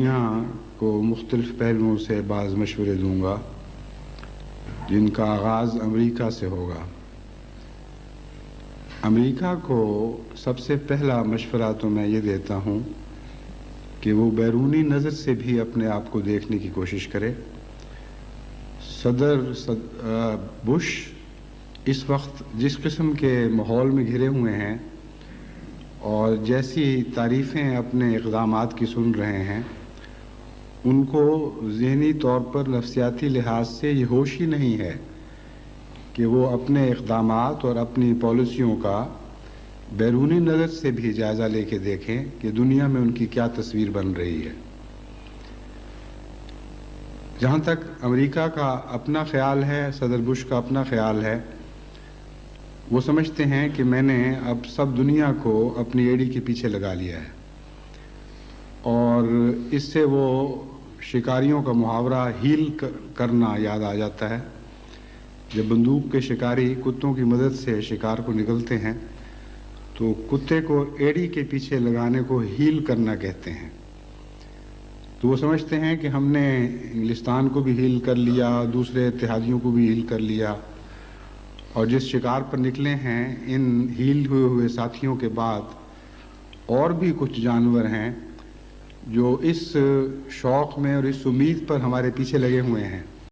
दुनिया को मुख्तलिफ़ पहलुओं से बाज़ मशवरे दूँगा, जिनका आगाज़ अमेरिका से होगा। अमेरिका को सबसे पहला मशवरा तो मैं ये देता हूँ कि वो बैरूनी नज़र से भी अपने आप को देखने की कोशिश करे। बुश इस वक्त जिस किस्म के माहौल में घिरे हुए हैं और जैसी तारीफ़ें अपने इक़दामात की सुन रहे हैं, उनको ज़हनी तौर पर नफ्सियाती लिहाज से ये होश ही नहीं है कि वो अपने इक़दामात और अपनी पॉलिसियों का बैरूनी नज़र से भी जायज़ा लेके देखें कि दुनिया में उनकी क्या तस्वीर बन रही है। जहाँ तक अमेरिका का अपना ख़्याल है, सदर बुश का अपना ख़्याल है, वो समझते हैं कि मैंने अब सब दुनिया को अपनी एड़ी के पीछे लगा लिया है, और इससे वो शिकारियों का मुहावरा हील करना याद आ जाता है। जब बंदूक के शिकारी कुत्तों की मदद से शिकार को निकलते हैं तो कुत्ते को एड़ी के पीछे लगाने को हील करना कहते हैं। तो वो समझते हैं कि हमने इंग्लिस्तान को भी हील कर लिया, दूसरे इत्तेहादियों को भी हील कर लिया, और जिस शिकार पर निकले हैं इन हील हुए साथियों के बाद और भी कुछ जानवर हैं जो इस शौक़ में और इस उम्मीद पर हमारे पीछे लगे हुए हैं